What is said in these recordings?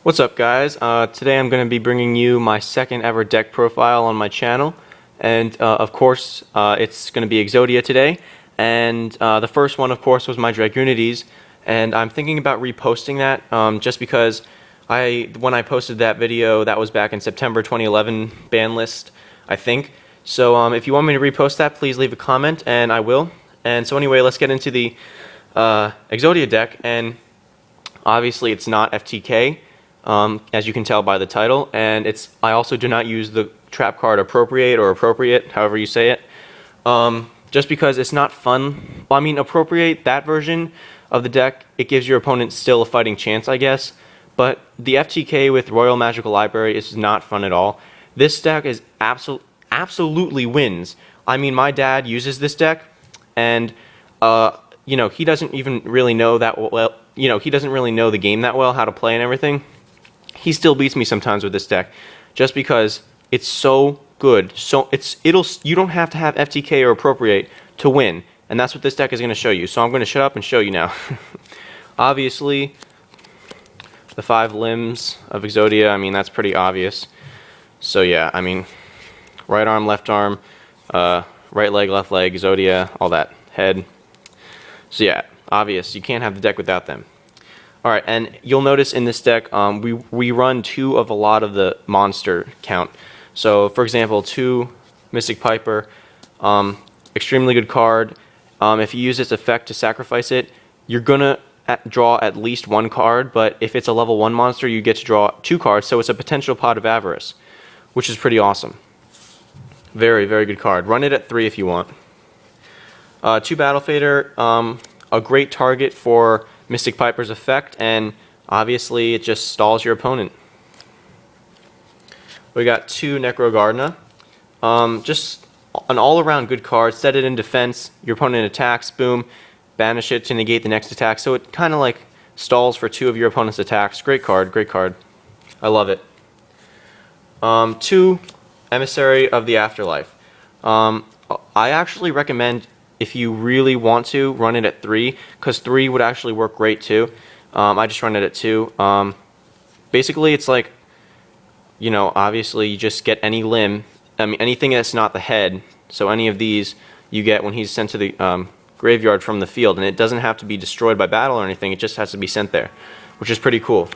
What's up, guys? Today I'm going to be bringing you my second ever deck profile on my channel, and of course it's going to be Exodia today. And the first one, of course, was my Dragunities, and I'm thinking about reposting that just because when I posted that video, that was back in September 2011 ban list, I think. So if you want me to repost that, please leave a comment, and I will. And so anyway, let's get into the Exodia deck, and obviously it's not FTK. As you can tell by the title, and I also do not use the trap card appropriate or appropriate, however you say it, just because it's not fun. Well, I mean, appropriate, that version of the deck, it gives your opponent still a fighting chance, I guess, but the FTK with Royal Magical Library is not fun at all. This deck is absolutely wins. I mean, my dad uses this deck, and you know, he doesn't even really know that well. You know, he doesn't really know the game that well, how to play and everything. He still beats me sometimes with this deck, just because it's so good. So you don't have to have FTK or appropriate to win, and that's what this deck is going to show you. So I'm going to shut up and show you now. Obviously, the 5 limbs of Exodia. I mean, that's pretty obvious. So yeah, I mean, right arm, left arm, right leg, left leg, Exodia, all that, head. So yeah, obvious. You can't have the deck without them. Alright, and you'll notice in this deck, we run 2 of a lot of the monster count. So, for example, 2 Mystic Piper, extremely good card. If you use its effect to sacrifice it, you're gonna draw at least 1 card, but if it's a level 1 monster, you get to draw 2 cards, so it's a potential Pot of Avarice, which is pretty awesome. Very, very good card. Run it at 3 if you want. 2 Battle Fader, a great target for Mystic Piper's effect, and obviously it just stalls your opponent. We got 2 Necro Gardna. Just an all-around good card. Set it in defense, your opponent attacks, boom, banish it to negate the next attack. So it kind of like stalls for 2 of your opponent's attacks. Great card, great card. I love it. 2 Emissary of the Afterlife. I actually recommend, if you really want to, run it at 3, because 3 would actually work great too. I just run it at 2. Basically, it's like, you know, obviously you just get any limb, I mean anything that's not the head, so any of these you get when he's sent to the graveyard from the field, and it doesn't have to be destroyed by battle or anything, it just has to be sent there, which is pretty cool.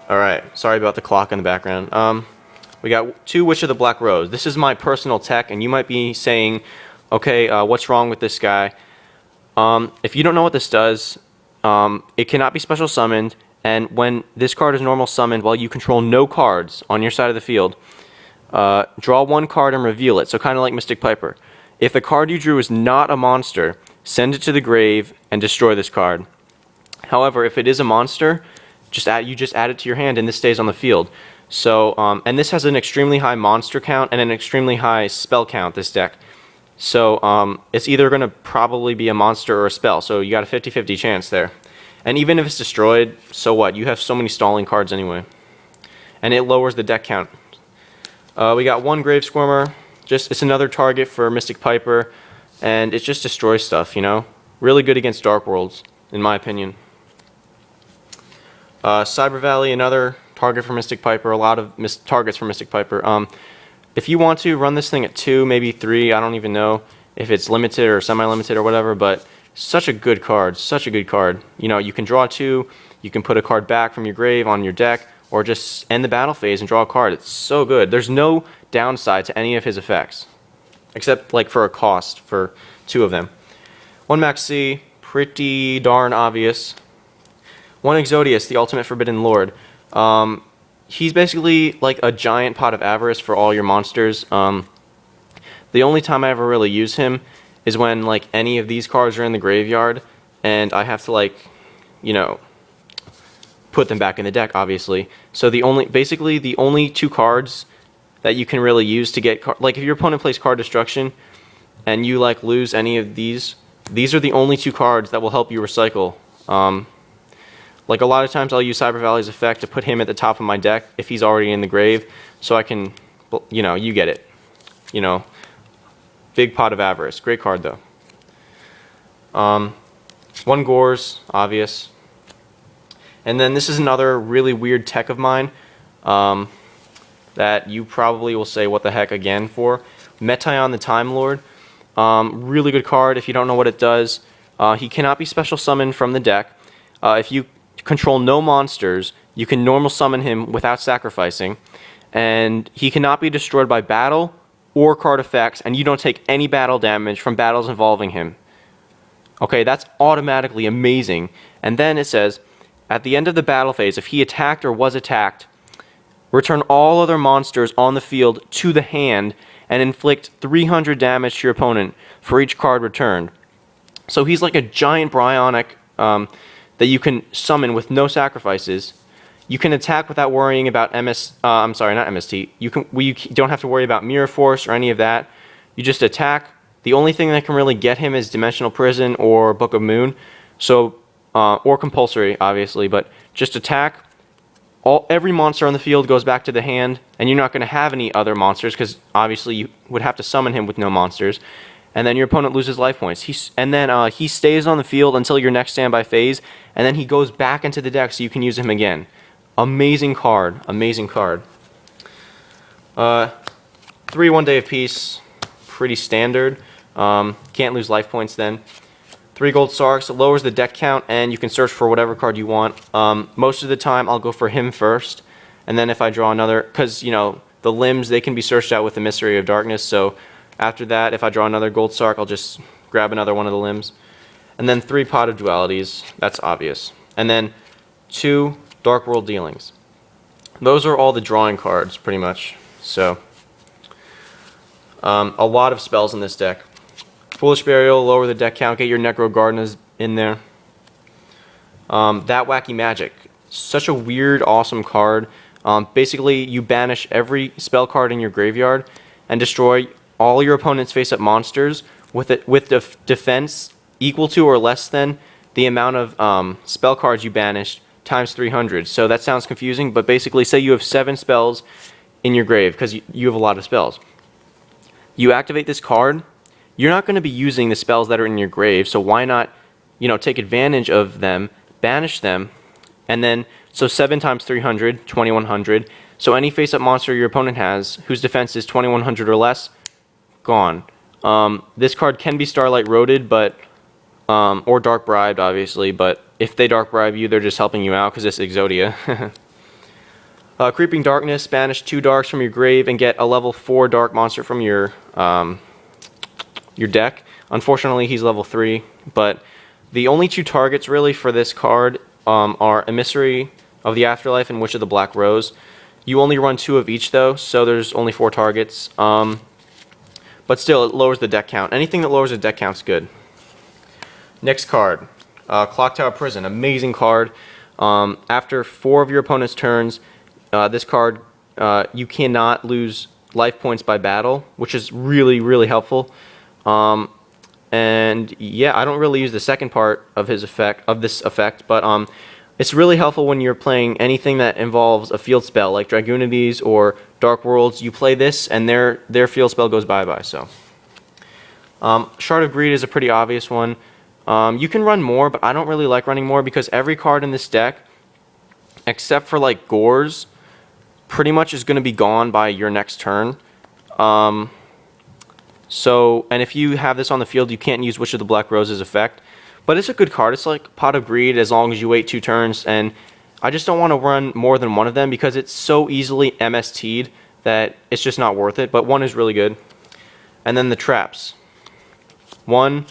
Alright, sorry about the clock in the background. We got 2 Witch of the Black Rose. This is my personal tech, and you might be saying, okay, what's wrong with this guy? If you don't know what this does, it cannot be special summoned, and when this card is normal summoned while you control no cards on your side of the field, draw 1 card and reveal it, so kind of like Mystic Piper. If the card you drew is not a monster, send it to the grave and destroy this card. However, if it is a monster, you just add it to your hand and this stays on the field. So, and this has an extremely high monster count and an extremely high spell count, this deck. So it's either going to probably be a monster or a spell, so you got a 50-50 chance there. And even if it's destroyed, so what? You have so many stalling cards anyway. And it lowers the deck count. We got 1 Grave Squirmer. It's another target for Mystic Piper, and it just destroys stuff, you know? Really good against Dark Worlds, in my opinion. Cyber Valley, another target for Mystic Piper. A lot of targets for Mystic Piper. If you want to, run this thing at 2, maybe 3, I don't even know if it's limited or semi-limited or whatever, but such a good card, such a good card. You know, you can draw 2, you can put a card back from your grave on your deck, or just end the battle phase and draw a card. It's so good. There's no downside to any of his effects, except like for a cost for 2 of them. 1 Max C, pretty darn obvious. 1 Exodius, the ultimate Forbidden Lord. He's basically like a giant Pot of Avarice for all your monsters. The only time I ever really use him is when like any of these cards are in the graveyard and I have to, like, you know, put them back in the deck, obviously. So basically the only 2 cards that you can really use to get like if your opponent plays card destruction and you like lose any of these are the only 2 cards that will help you recycle. Like a lot of times I'll use Cyber Valley's effect to put him at the top of my deck if he's already in the grave, so I can, you know, you get it. You know, big Pot of Avarice. Great card though. 1 Gores, obvious. And then this is another really weird tech of mine that you probably will say what the heck again for. Metaion the Time Lord. Really good card. If you don't know what it does, he cannot be special summoned from the deck. If you control no monsters, you can normal summon him without sacrificing, and he cannot be destroyed by battle or card effects, and you don't take any battle damage from battles involving him. Okay, that's automatically amazing. And then it says, at the end of the battle phase, if he attacked or was attacked, return all other monsters on the field to the hand and inflict 300 damage to your opponent for each card returned. So he's like a giant Bryonic that you can summon with no sacrifices. You can attack without worrying about not MST. You don't have to worry about Mirror Force or any of that. You just attack. The only thing that can really get him is Dimensional Prison or Book of Moon, so or Compulsory, obviously. But just attack. Every monster on the field goes back to the hand, and you're not going to have any other monsters because obviously you would have to summon him with no monsters. And then your opponent loses life points. He stays on the field until your next standby phase, and then he goes back into the deck so you can use him again. Amazing card. Amazing card. 3 1 Day of Peace. Pretty standard. Can't lose life points then. 3 gold Sarks. It lowers the deck count, and you can search for whatever card you want. Most of the time, I'll go for him first, and then if I draw another, because, you know, the limbs, they can be searched out with the Mystery of Darkness, so after that, if I draw another gold Sark, I'll just grab another one of the limbs. And then 3 Pot of Dualities. That's obvious. And then 2 Dark World Dealings. Those are all the drawing cards, pretty much. So, a lot of spells in this deck. Foolish Burial, lower the deck count, get your Necro Gardenas in there. That Wacky Magic. Such a weird, awesome card. Basically, you banish every spell card in your graveyard and destroy all your opponent's face-up monsters with defense equal to or less than the amount of spell cards you banished times 300. So that sounds confusing, but basically, say you have 7 spells in your grave, because you have a lot of spells. You activate this card, you're not going to be using the spells that are in your grave, so why not, you know, take advantage of them, banish them, and then, so 7 times 300, 2100. So any face-up monster your opponent has, whose defense is 2100 or less, gone. This card can be Starlight Roaded, but or Dark Bribed, obviously, but if they Dark Bribe you, they're just helping you out, because it's Exodia. Creeping Darkness, banish 2 darks from your grave and get a level 4 dark monster from your deck. Unfortunately, he's level 3, but the only 2 targets really for this card are Emissary of the Afterlife and Witch of the Black Rose. You only run 2 of each though, so there's only 4 targets. But still, it lowers the deck count. Anything that lowers the deck count is good. Next card, Clock Tower Prison. Amazing card. After 4 of your opponent's turns, this card, you cannot lose life points by battle, which is really, really helpful. And yeah, I don't really use the second part of this effect, but it's really helpful when you're playing anything that involves a field spell, like Dragunities or Dark Worlds. You play this, and their field spell goes bye-bye. So, Shard of Greed is a pretty obvious one. You can run more, but I don't really like running more because every card in this deck, except for like Gores, pretty much is going to be gone by your next turn. So, and if you have this on the field, you can't use Witch of the Black Rose's effect. But it's a good card. It's like Pot of Greed as long as you wait 2 turns. And I just don't want to run more than one of them because it's so easily MST'd that it's just not worth it. But one is really good. And then the traps. 1,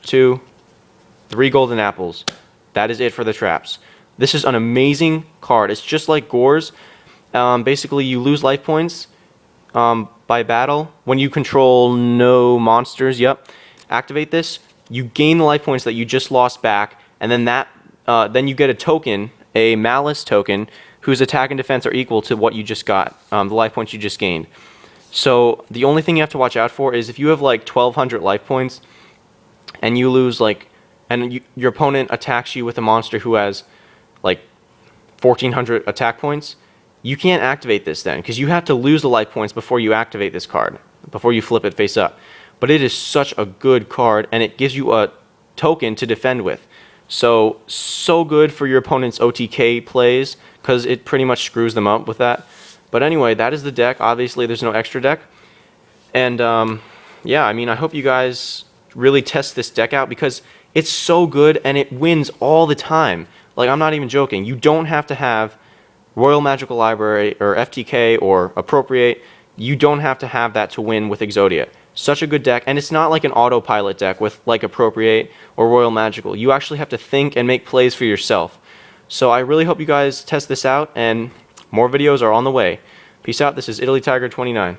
2, 3 golden apples. That is it for the traps. This is an amazing card. It's just like Gores. Basically, you lose life points by battle. When you control no monsters, activate this. You gain the life points that you just lost back, and then then you get a token, a Malice token, whose attack and defense are equal to what you just got, the life points you just gained. So the only thing you have to watch out for is if you have like 1200 life points, and you lose your opponent attacks you with a monster who has like 1400 attack points, you can't activate this then, because you have to lose the life points before you activate this card, before you flip it face up. But it is such a good card, and it gives you a token to defend with. So good for your opponent's OTK plays, because it pretty much screws them up with that. But anyway, that is the deck. Obviously, there's no extra deck. And yeah, I mean, I hope you guys really test this deck out, because it's so good and it wins all the time. Like, I'm not even joking. You don't have to have Royal Magical Library or FTK or Appropriate. You don't have to have that to win with Exodia. Such a good deck, and it's not like an autopilot deck with like Appropriate or Royal Magical. You actually have to think and make plays for yourself. So I really hope you guys test this out, and more videos are on the way. Peace out. This is Italy Tiger 29.